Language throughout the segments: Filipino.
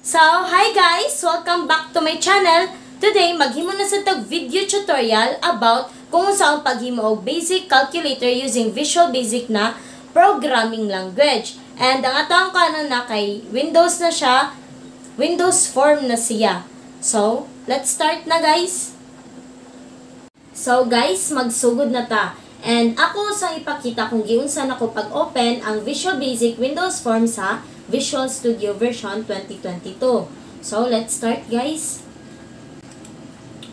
So, hi guys! Welcome back to my channel. Today, maghimo na sa tag video tutorial about kung saan paghimo og basic calculator using Visual Basic na programming language. And ang atong kanon na kay Windows na siya, Windows Form na siya. So, let's start na guys. So guys, magsugod na ta. And ako sa ipakita kung giunsa na ko pag-open ang Visual Basic Windows Form sa Visual Studio version 2022. So, let's start guys.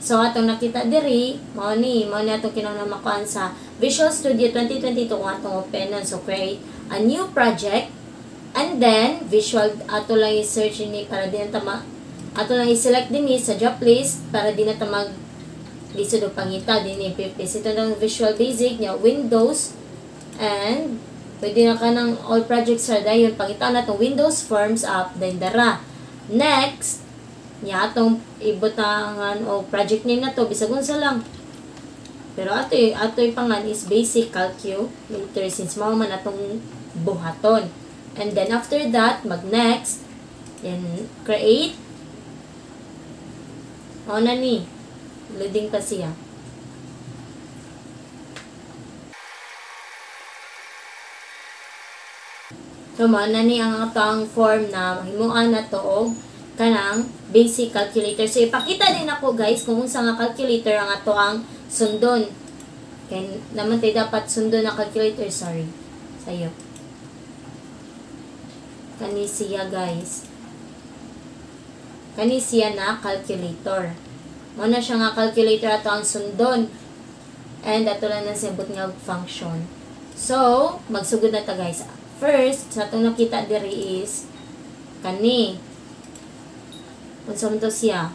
So, atong nakita diri, mao ni atong kinahanglan sa Visual Studio 2022 kung atong openan. So, create a new project and then visual ato lang i-search ni para din ta ato lang i-select din ni sa job list para din ta mag lisod og pangita din ni PPS. Ito ng Visual Basic niya Windows and pwede na ka ng all projects are dayon pangita na itong Windows Forms app then dara. Next, niya atong ibutangan o project name na to bisag unsa lang. Pero ato'y pangan is basic calculator since mao man atong buhaton. And then after that, mag next, then create. O na ni, loading pa siya. So, na ni ang atong form na mahimuan na to og kanang basic calculator. So, ipakita din ako guys kung unsa nga calculator ang ato ang sundon. Kaya naman tayo dapat sundon na calculator. Sorry. Sayo. Kani siya guys. Kani siya na calculator. Muna siya nga calculator ato ang sundon. And ato lang na siyabot nga function. So, magsugod na ta guys. First, sa itong nakita diri is kani. Unsa man to siya?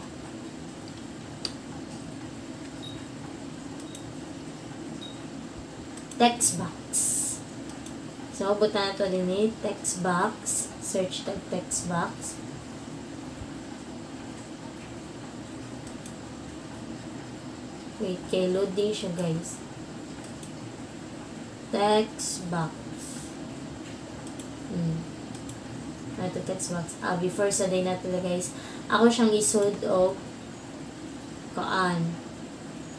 Text box. So, buta na ito din eh. Text box. Search tag text box. Wait, kay loading siya guys. Text box. Ito text box. Before sa day natin guys, ako siyang isod o kaan.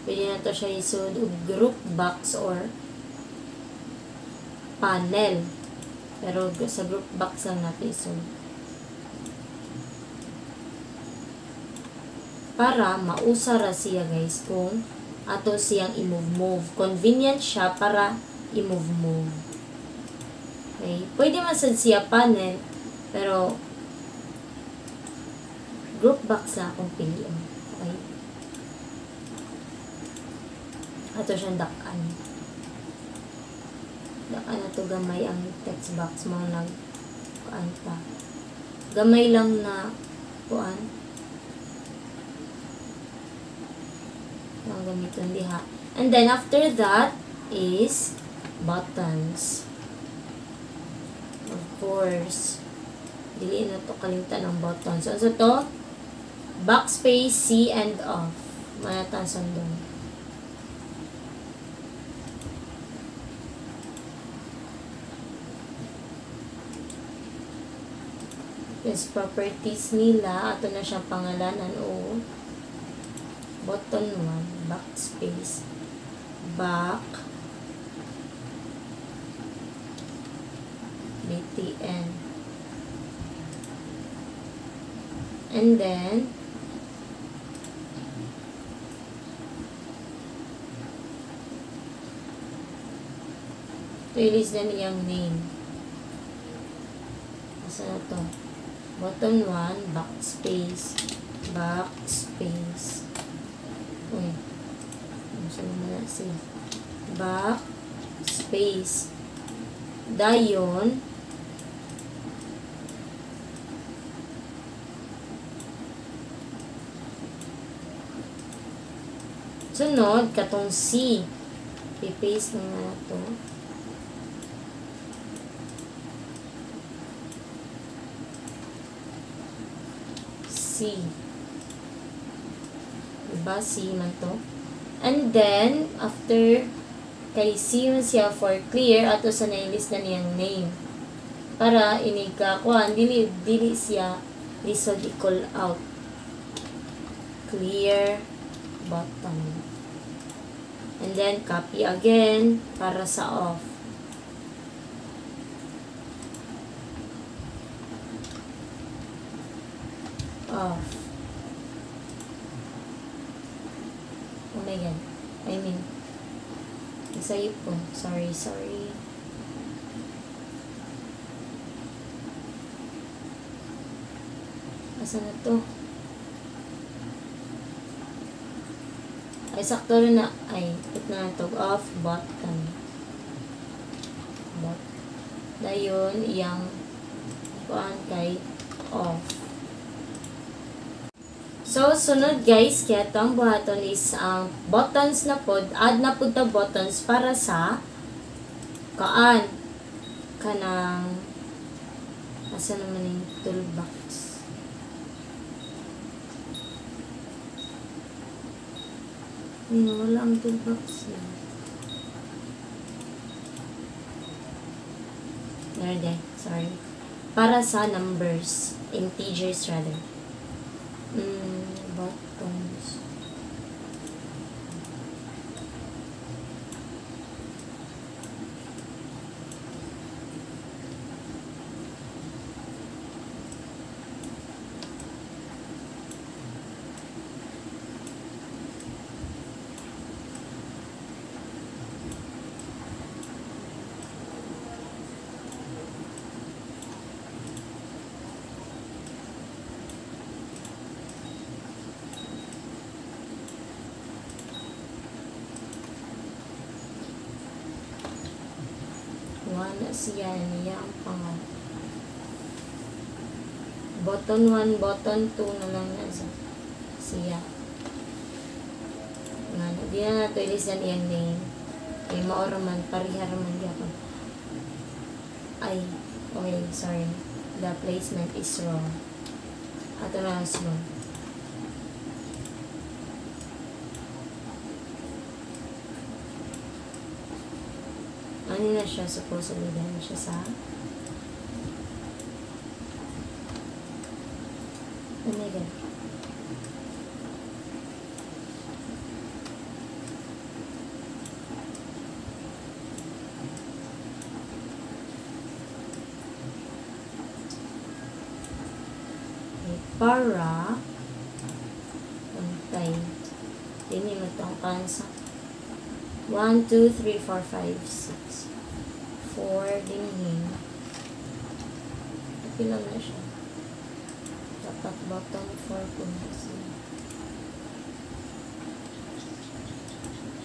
Pwede na to siya isod o group box or panel. Pero sa group box lang natin isod. Para mausara siya guys kung ato siyang i-move. Convenient siya para i-move. Okay. Pwede man siya panel, pero group box na akong piliin. Okay. Ato siyang dakan. Dakan na to gamay ang text box mo kuan pa. Gamay lang na kuan. Ang gamiton diha. And then after that is buttons. Of course, dili na to kalimutan ang button. So, to? Backspace, C, and off. Manatasan doon. Yes, properties nila. Ato na siyang pangalanan. O, button 1, backspace, back, BTN. And then, release na niyang name. Asa na to? Button 1, backspace, backspace. Uy. Asa naman na siya? Backspace. Dayon, sunod, katong C. I-paste na ito. C. Diba? C man to. And then, after kay C man siya for clear, ato sa nailist na niyang name. Para iniga kuan dili siya This would equal out. Clear bottom. And then, copy again para sa off. Off. Oh my God. I mean, nasayip ko. Sorry. Asa na to? Ay, sakto rin na. Ay, put na ito. Off, bottom. Dayon, iyang kuhaan kay off. So, sunod guys, kaya itong buhaton is ang buttons na pod. Add na pod ta buttons para sa kaan. Kanang asa naman yung toolbox. Wala ang toolbox na. There, sorry. Para sa numbers. Integers rather. Buttons. Wala siya niya ang pangal. Button 1, button 2 na lang na siya. Di na nato ilisan yung name. Ay, maoraman, pariharaman yapon. Ay, okay, sorry. The placement is wrong. Ato na is wrong. Ano na siya, supposedly dahil siya sa omega. Okay, para pantay. Hindi mo itong kansa. 1, 2, 3, 4, 5, 6. 4 din. Pilang na siya. Dapat bottom 4 kung kasi.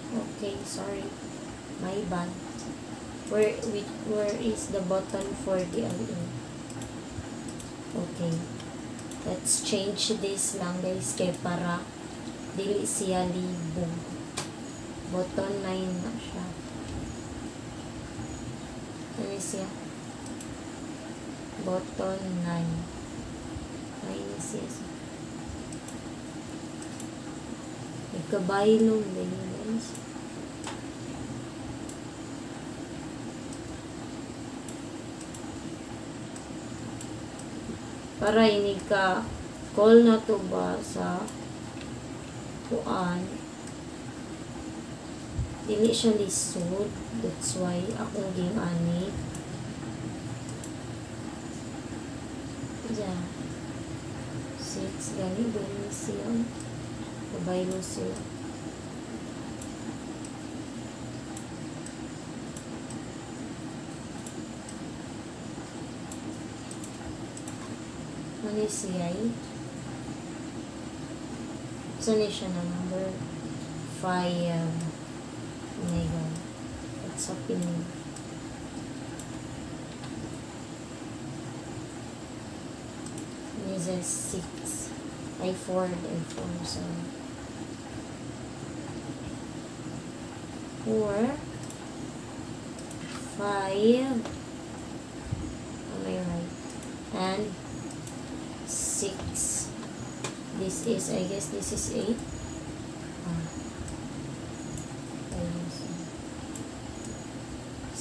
Okay, sorry. My bad. Where is the button for the LE? Okay. Let's change this lang guys kay para dili siya libog. Button 9 na siya. Ano siya? Button 9. 9 siya. Ikabaylong din guys. Para ini ka call na to ba sa kuan. Dili siya lisod. That's why akong ging-ani. Diyan. 6. Gani siya. Kabaylo siya. Ano siya eh? Saan siya na number 5. Oh my God. What's happening? This is 6. I 4. So 4. 5. Am I right? And 6. This is, I guess this is 8.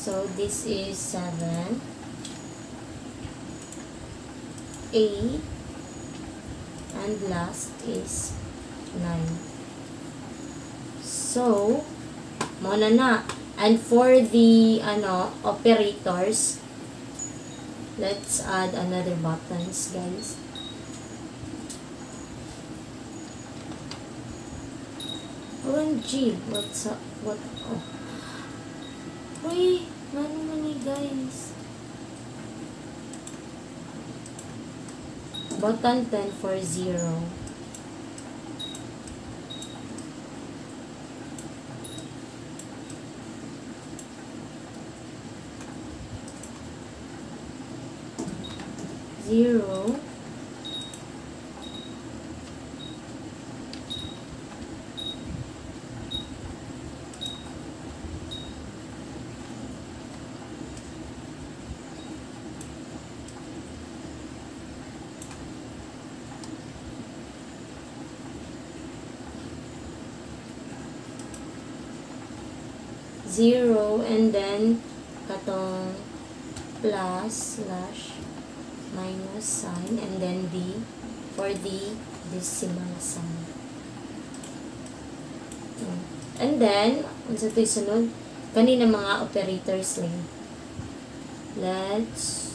So this is 7, 8, and last is 9. So, muna na. And for the operators, let's add another buttons, guys. OMG, what's up? What? Oh. Uy, mani guys. Button 10 for 0. Zero. Zero, and then katong plus slash minus sign, and then D for the decimal sign. And then, unsa ito'y sunod? Kanina mga operators lang. Let's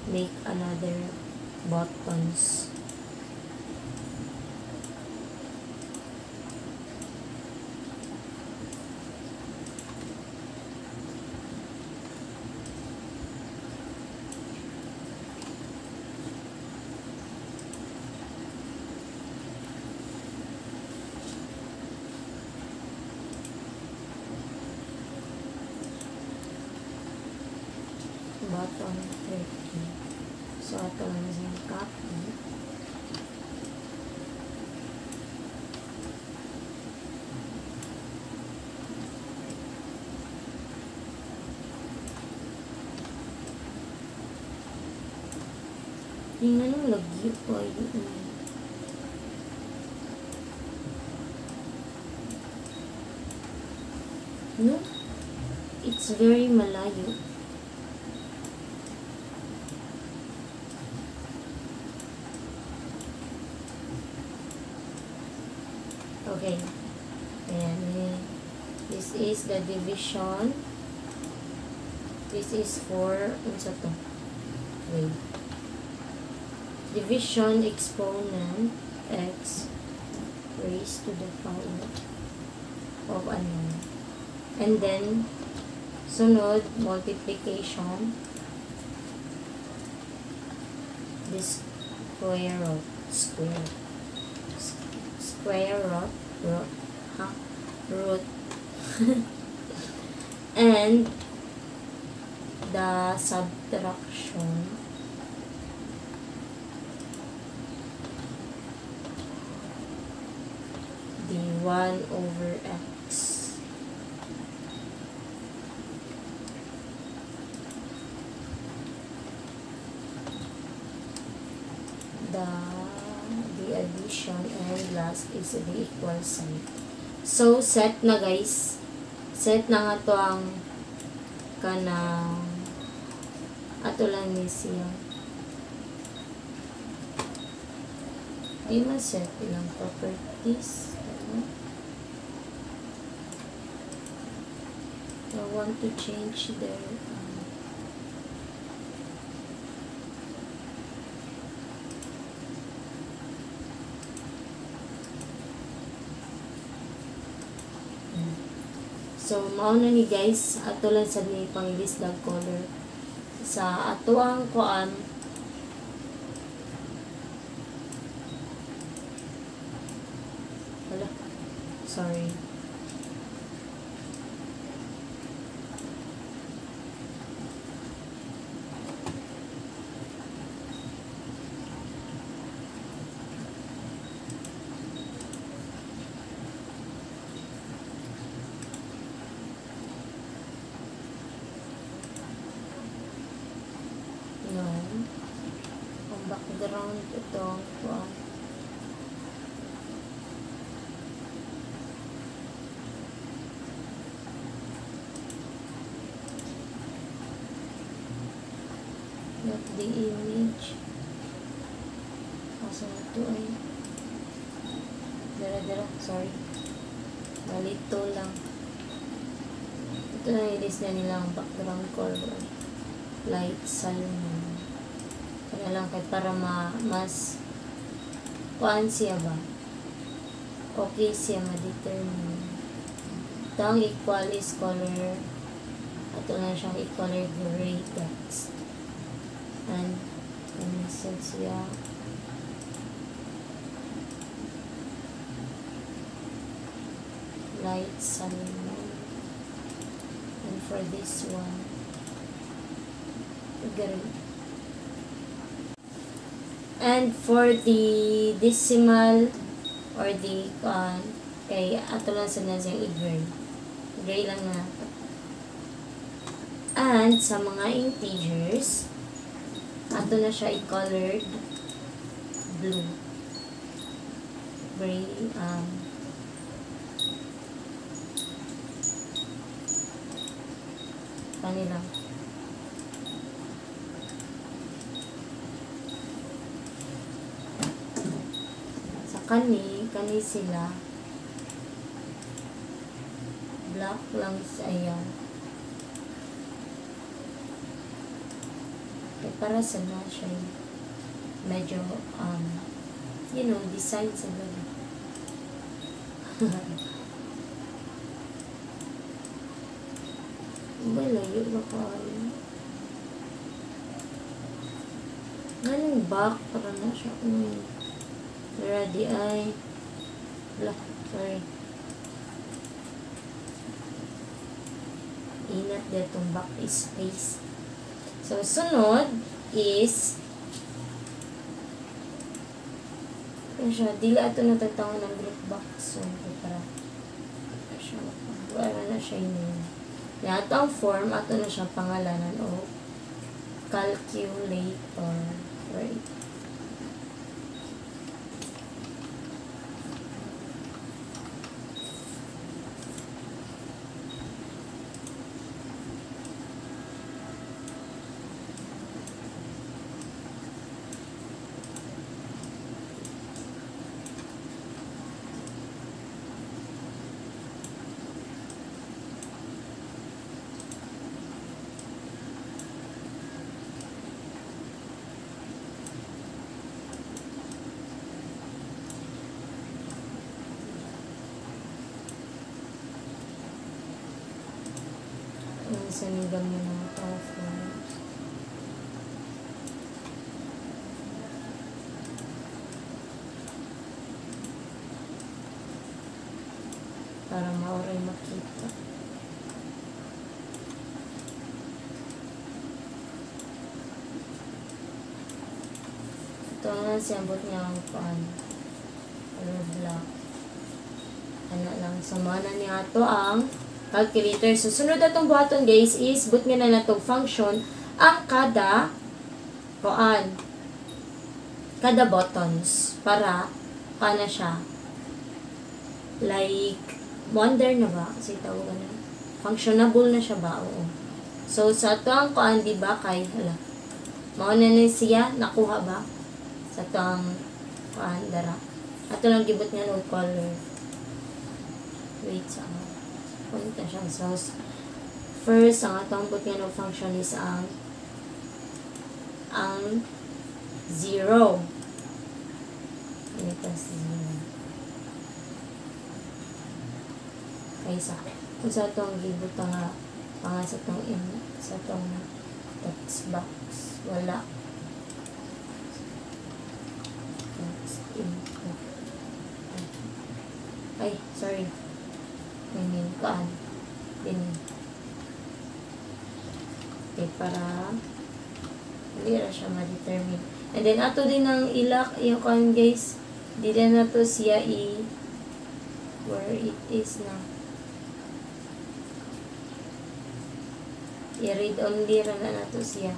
make another buttons. Button 30. So, ito lang yung copy. Yung anong lagi po yun. No? It's very malayo. Okay. Ayan. This is the division. This is for, unsa to? Wait. Division exponent x raised to the power of ano. And then, sunod, multiplication. This square root. Square root. And the subtraction the 1 over x. The addition, and last is the equal sign. So, set na guys. Set na nga to ang kanang ato lang ni siya. Di man set ilang properties. I want to change their so, mauna ni guys, ato lang sa ni pang-list ng color. Sa ato ang kuan, wala, sorry. Ang background ito kuan. Not the image. So, ito ay dara, sorry. Malito lang. Ito na ilis na nilang background color. Light salmon. Kaya lang kahit para mas kuan siya ba? Okay siya ma-determine. Ito ang equalis color. Ito na siyang color gray text. And set siya. Light salmon. And for this one, gray. And for the decimal or the kay ato lang sa nasiyang i-gray. Gray lang na. And sa mga integers, ato na siya i-colored blue. Gray, kanila. Sa kani sila black lang saya. Eh, para sa na siya medyo design sila. Malayo ba kayo? Ganun back para na siya. Ready ay sorry. Inat detong back is space. So, sunod is dili ato natatangon ng group box. So, para siya wala na siya yun. Yan, ang form, ato na siyang pangalanan o calculator. Right. Sanigang mo ng forms. Para maoray makita. Ito nga siyambot niya ang color black. Ano lang, sumana niya ito ang calculator. So, sunod na itong buhaton, guys, is but nga na itong function ang kada buttons para na siya like wonder na ba? Kasi tawag na functionable na siya ba? Oo. So, sa ito ang di ba kay mauna na siya nakuha ba? Sa ito ang dara. Ato lang gibot nga ng color. Wait sa punta siya. So, first, ang atong butyan ng function is ang 0. Ito 0. Okay, kung sa itong gibot nga sa itong text box, wala. Text input. Ay, sorry. Ganyan, ganyan. Okay, para hindi na siya ma-determine. And then, ato din ang ilak, yung guys, di na to siya where it is na. I-read only na to siya.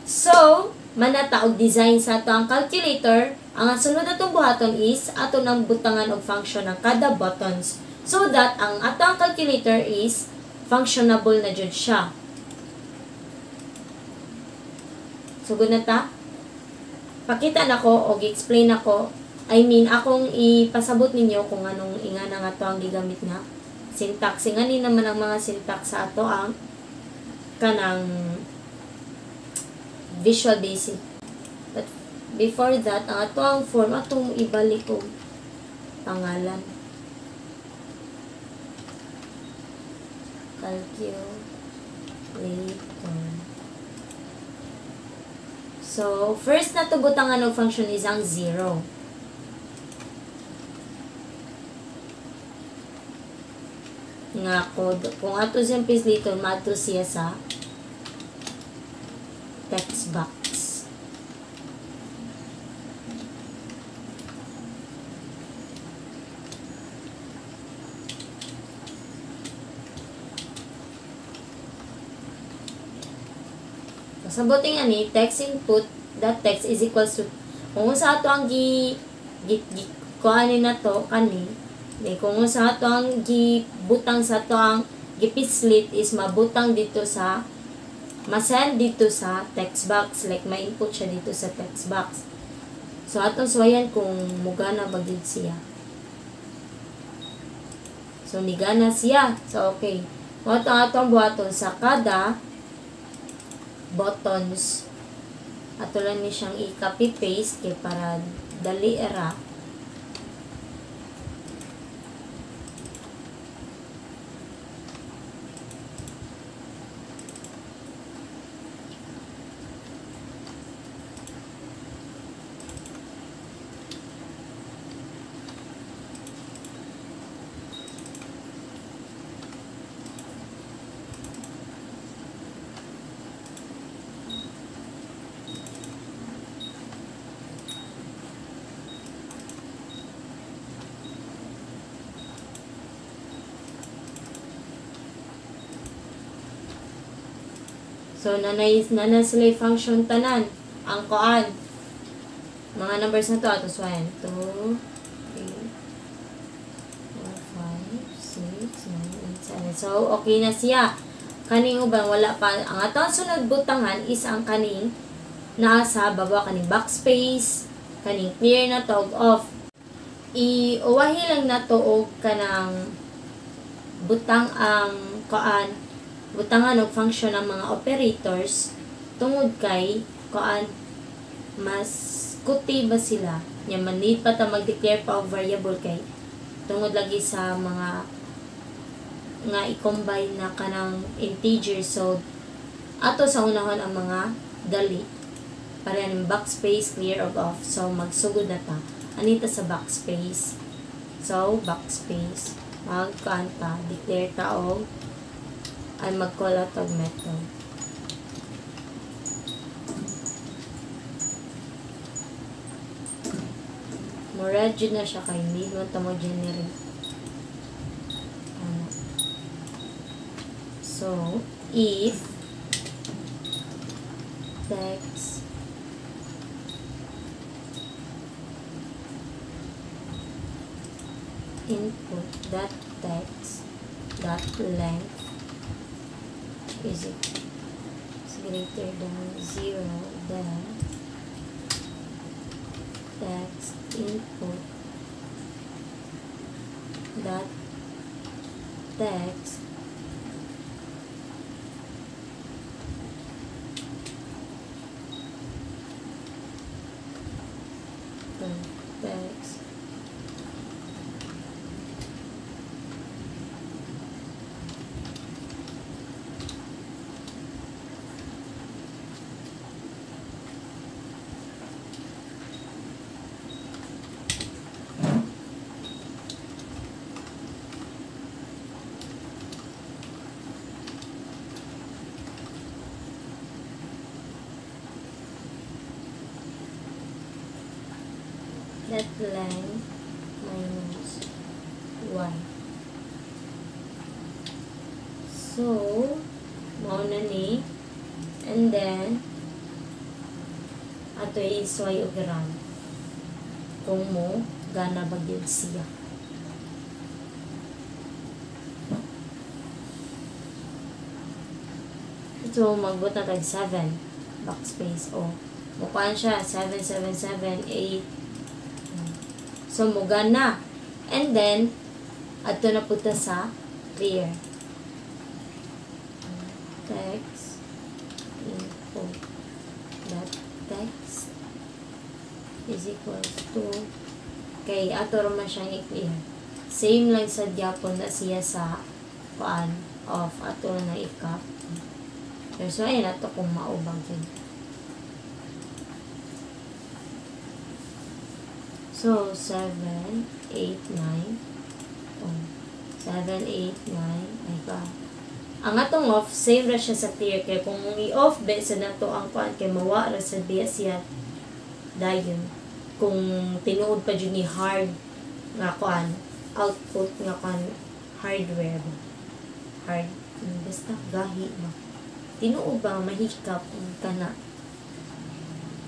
So, manataog design sa ato ang calculator. Ang sunod na itong buhaton is ato ng butangan o function ng kada buttons so that ang ato ang calculator is functionable na jud siya. So, good na ta? pakita na ko o gi-explain ako. I mean, akong ipasabot ninyo kung anong ingana nga to ang gigamit nga syntax. Ingani naman ang mga syntax sa ato ang kanang Visual Basic. But before that, ang ato ang form, atong ibalik ko pangalan. Calculator. So, first na tugutan nga ng function is ang 0. Nga kung ato siyang translator, maato siya sa text box. Sabuting ani, text input, that text is equals to, kung sa ato ang kuhanin na to, kani, kung sa ato ang butang sa ato ang gipislit is mabutang dito sa, masend dito sa text box, like may input siya dito sa text box. So, atong suwayan kung mugana bagid siya. So, nigana siya. So, okay. Kung atong buhaton sa kada buttons, ato lang ni siyang i-copy paste kay para dali era. So, nana sila function tanan. Ang koan. Mga numbers na to. Ato swayan. 2, 3, 4, 5, 6, 7, 8, 7. So, okay na siya. Kaning ubang wala pa. Ang atong sunod butangan is ang kaning nasa baba kaning backspace. Kaning clear na to off. Iuwahi lang na to og kanang butang ang koan. Butangan og function ng mga operators tungod kay kuan mas kuti ba sila nya manid pa ta mag-declare pa og variable kay tungod lagi sa mga nga i-combine na kanang integer. So ato sa unahon ang mga dali para yung backspace clear og off. So magsugod na ta anita sa backspace. So backspace magkuan ta declare ta og ay mag-call out of method. Moradyo na siya kay need mo ito mo-generate. So, if text input that text dot length is greater than 0, then text input that text that length minus 1. So, mauna ni, and then ato i-isway og gram kung mo gana bagyod siya. So, magbot na tag 7 backspace o Mukuan siya, 7, 7, 7, 8. So, muga na. And then, ato na punta sa clear. Text, input, that text is equals to, kay ato naman siyang i-clear. Same lang sa Japon na siya sa kuan of ato na i-cap. So, ayun ato kung maubang yun. So, 7, 8, 9. Oh, 7, 8, 9. Ay ka. Ang atong off, same ra siya sa clear. Kaya kung i-off, besa na to ang kuan kay mawa ra sa biya siya. Dayon. Kung tinuod pa dyan ni hard nga kuan, output nga kuan, hardware. Hard. Basta gahi ba. Tinuod ba mahikap ka na.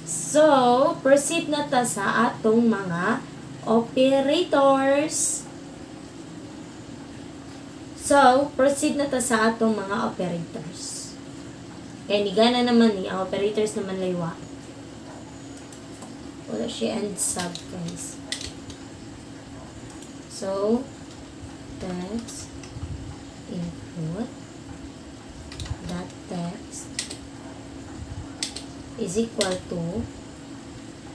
So, proceed na ta sa atong mga operators. So, proceed na ta sa atong mga operators. Kaya nigana naman ni, ang operators naman laywa. Wala siya and sub, guys. So, text, input, that text is equal to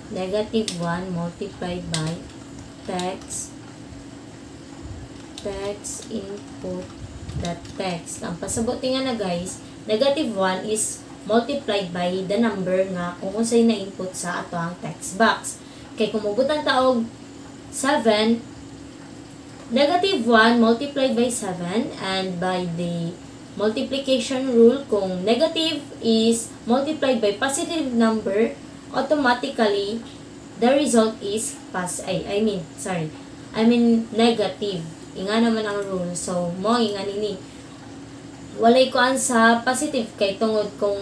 negative 1 multiplied by text input that text. Ang pasabuti nga na guys, negative 1 is multiplied by the number nga kung unsay na input sa ato ang text box. Kay kung mabutang taog 7, negative 1 multiplied by 7 and by the multiplication rule, kung negative is multiplied by positive number, automatically the result is negative. Inga naman ang rule. So, mo inga nini. Walay kuan sa positive kay tungod kung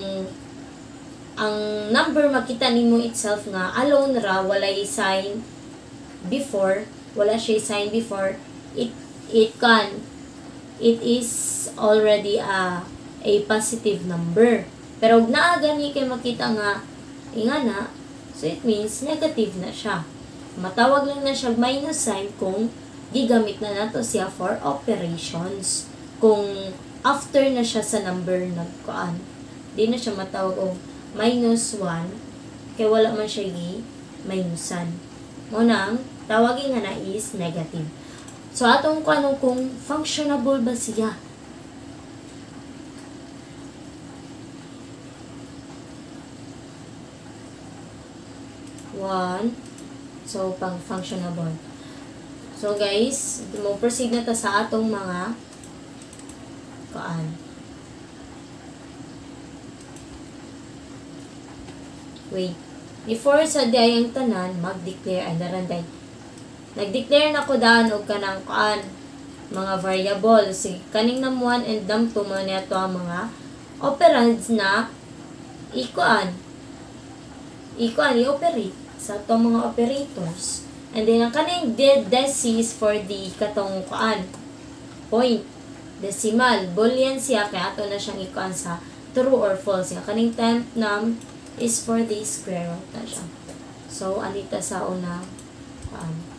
ang number makita nimo itself nga alone ra, walay sign before, wala siya sign before, it is already a positive number. Pero naa gani kay makita nga inga na, so it means negative na siya. Matawag lang na siya minus sign kung gigamit na nato siya for operations. Kung after na siya sa number nagkuan, di na siya matawag og minus 1 kay wala man siya minusan. Unang tawagin nga na is negative. So atong kuan kung functionable ba siya. So pang functionable. So guys, mo proceed na ta sa atong mga kuan. Wait. Before sa dayang tanan, mag-declare ay naranday. Nag-declare na ko daan og kanang kuan mga variable. Sige, kaning num1 and num2 mo niya to ang mga operands na i-operate sa to mga operators. And then, ang kaning decis for the katong kuan point, decimal, boolean siya, kaya ato na siyang ikuan sa true or false. Yung kaning temp num is for the square root na siya. So, anita sa una kuan.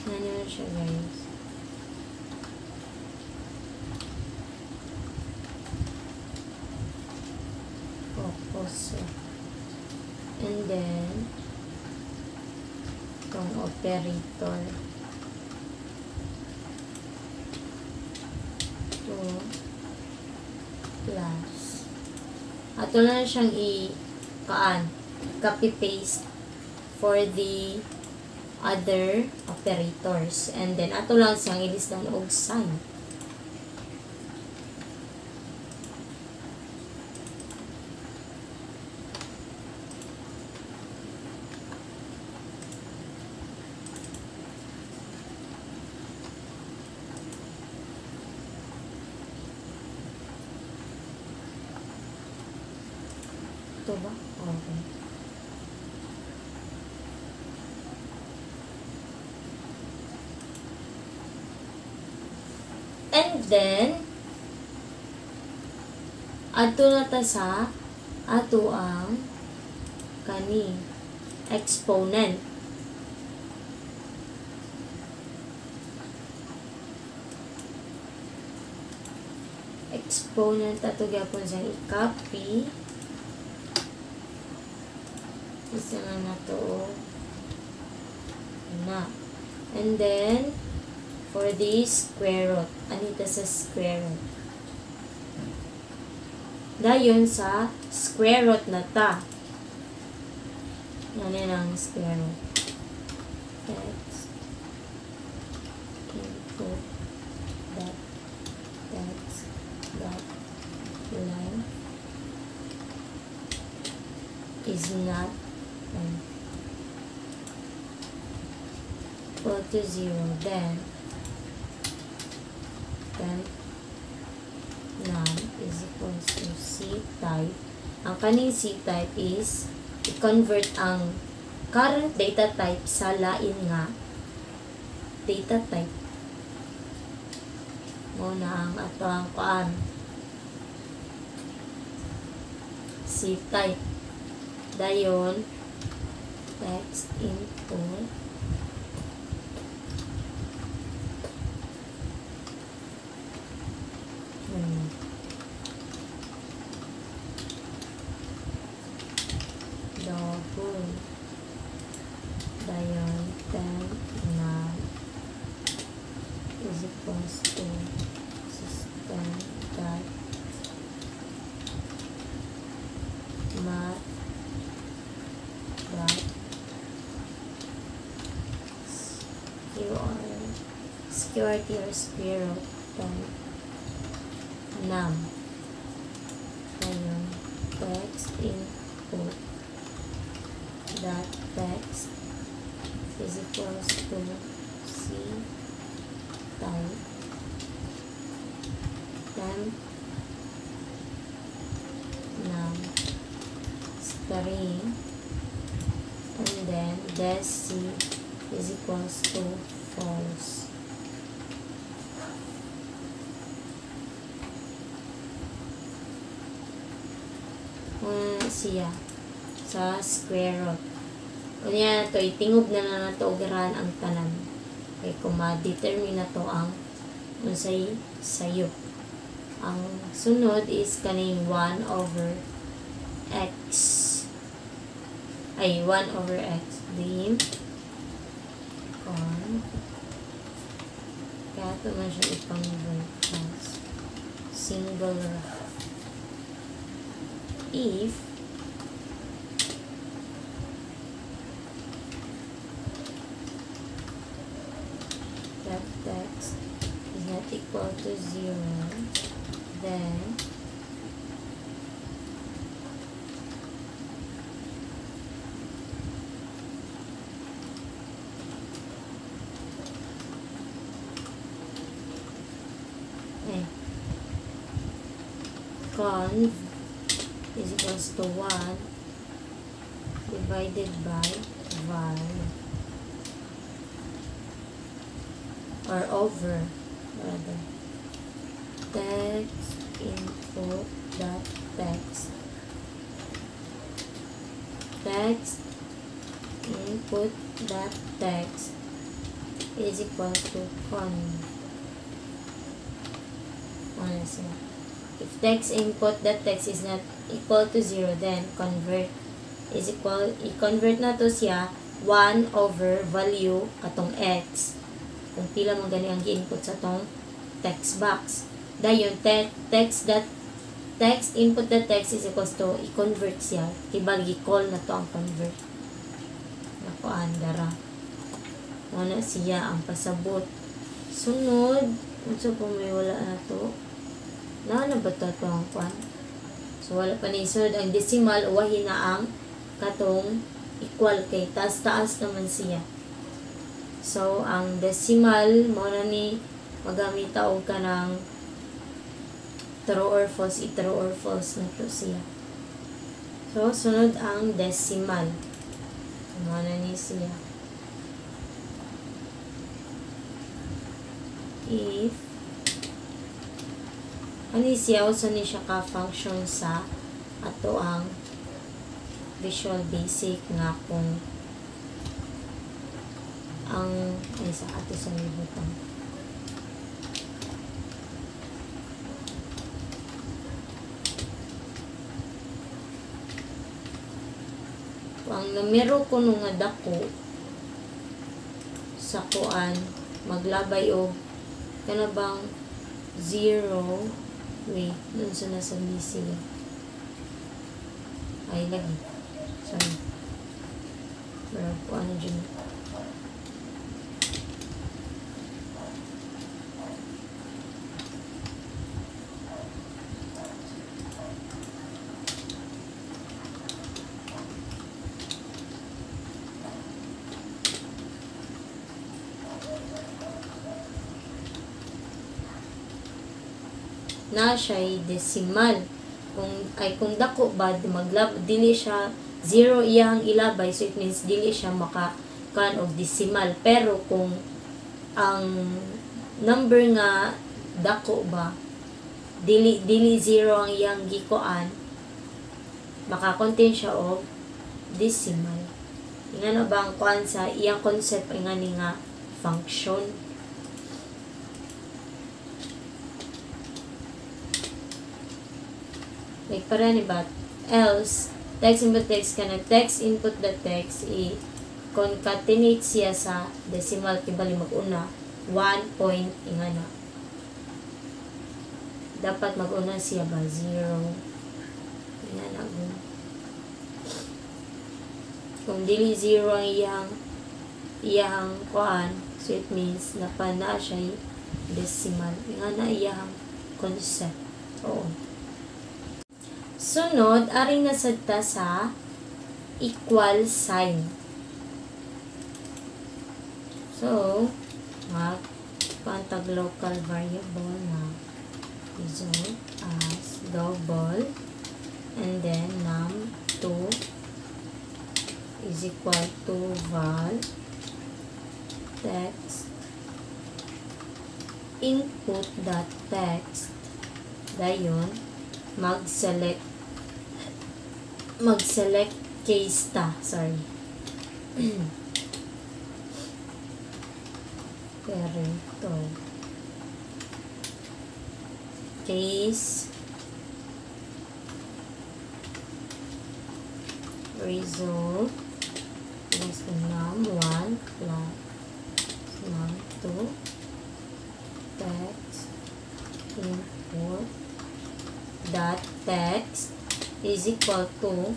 Ano siya guys? Focus. And then, itong operator. Ito. Plus. Ato na siyang copy-paste for the other operators. And then, ato lang siyang ilisdan og sign. to ba? Okay. And then, ato na ta sa ato ang kani exponent. Exponent ato gyapon sa i-copy. Isa na to na. And then, for this square root, anita sa square root. Dayon sa square root na ta. Yan ang square root. Text. Input. That. Text. That. Line. Is not equal to 0. Then none is equals to C type. Ang kaning C type is i-convert ang current data type sa lain nga data type. Muna ang ato ang kuan C type. Dayon text input double. Dayon 10 na is equals to system dot math dot security or square root num. Dayon text input dot text is equals to C type temp num string, and then des C is equals to false. Siya sa square root. Kunya to itingob na nato garan ang tanan. Kay kung ma-determine na to ang unsay sayo. Ang sunod is kaning 1 over x. Ay 1 over x. Dim kon kaya ito man siya i-convert as singular if that text is not equal to 0, then conv is equals to 1 divided by var or over rather text input dot text input dot text is equals to conv. If text input that text is not equal to 0, then convert is equal, i-convert na to siya 1 over value katong x. Kung pila mo gani ang gi-input sa tong text box. Dayon text input that text is equals to i-convert siya. Kibag i-call na to ang convert. Nakuan dara. Muna siya ang pasabot. Sunod, unsa po may wala na to. Na ba ito ang kwan? So, wala pa ni sunod. Ang decimal, uwahin na ang katong equal kay taas-taas naman siya. So, ang decimal, muna ni magamit taog ka ng true or false, i-true or false na to siya. So, So, sunod ang decimal. Ano na ni siya? If ano siya, usa ni siya ka-function sa ato ang Visual Basic nga kung ang ay sa ato sa libutan. Ang numero ko nung nga dako sa kuan maglabay og kana bang 0 wait nun sa nasa missing ay lagi sorry pero kuan dyan na siya decimal. Kung dako ba dili siya 0 iyang ilabay, so it means dili siya maka kan og decimal. Pero kung ang number nga dako ba dili 0 ang iyang gikuan, maka-contain siya og decimal. Ingano ba ang kuan sa iyang concept ay nga function. Like, para ni ba? Else, text input text ka na text input the text, i-concatenate siya sa decimal, kibali mag-una, 1 point, ingana. Dapat mag-una siya ba? 0. Ingana, kung dili 0 ang iyang kuan, so it means, napana siya decimal. Ingana iyang concept. Oo. Sunod, aring nasadta sa equal sign. So, magpantag local variable na result as double and then num2 is equal to val text input dot text dayon mag-select case ta. Sorry. Pero ito. Case result plus num1 plus num2 text input dot text is equal to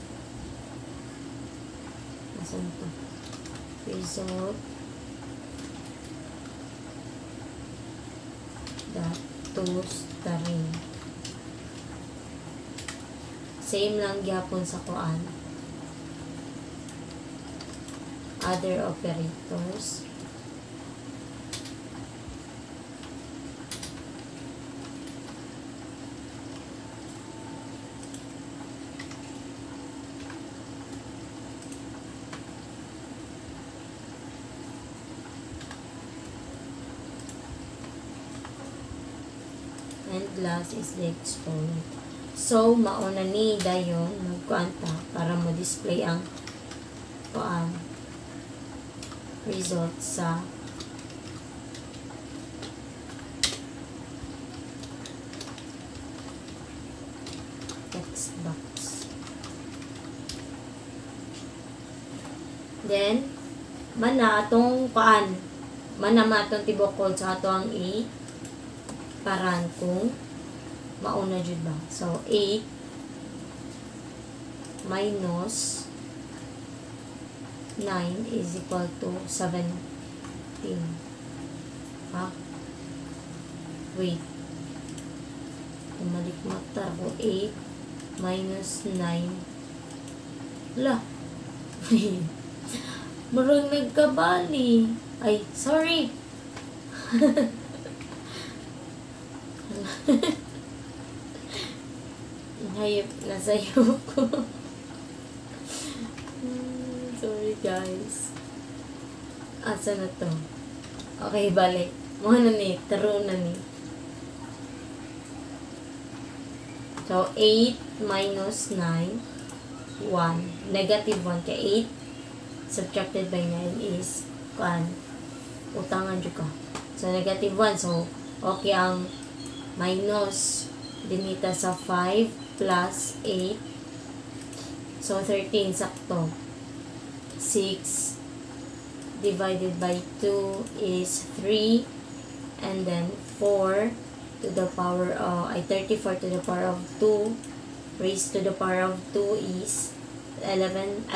result dot to string. Same lang gyapon sa kuan other operators. And last is the exponent. So, mauna ni dayon magkuanta para mo display ang result sa text box. Then, mana atong matong tibokod sa ato ang paran kung mauna jud ba. So, 8 minus 9 is equal to 17. Ha? Wait. Umalik mata ko. 8 minus 9. La. Marang nagkabali. Ay, sorry. Hayop, nasayop ko. Sorry guys. Asa na to? Okay, balik. Mga na ni, taro na ni. So, 8 minus 9, 1. Negative 1 kaya 8 subtracted by 9 is, utangan dyan ka. So, negative 1. So, okay ang minus dinita sa 5 plus 8. So, 13, sakto. 6 divided by 2 is 3. And then, 4 to the power of, 34 to the power of 2 raised to the power of 2 is 1,156.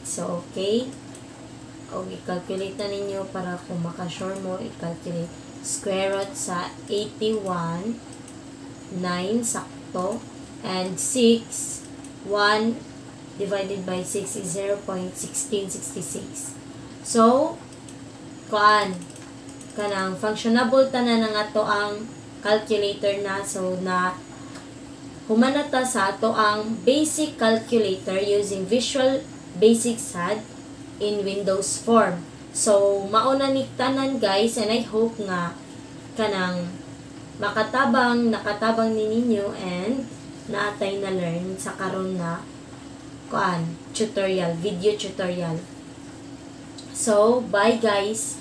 So, okay. Okay, calculate na ninyo para kung makasure mo, i-calculate. Square root sa 81, 9, sakto. And 6, 1 divided by 6 is 0.1666. So, kanang functionable tanan na nga to ang calculator na. So, na humanata sa ato ang basic calculator using Visual Basic SAD in Windows form. So, mauna ni tanan guys, and I hope nga kanang nakatabang ni ninyo and naatay na learn sa karon na tutorial, video tutorial. So, bye guys!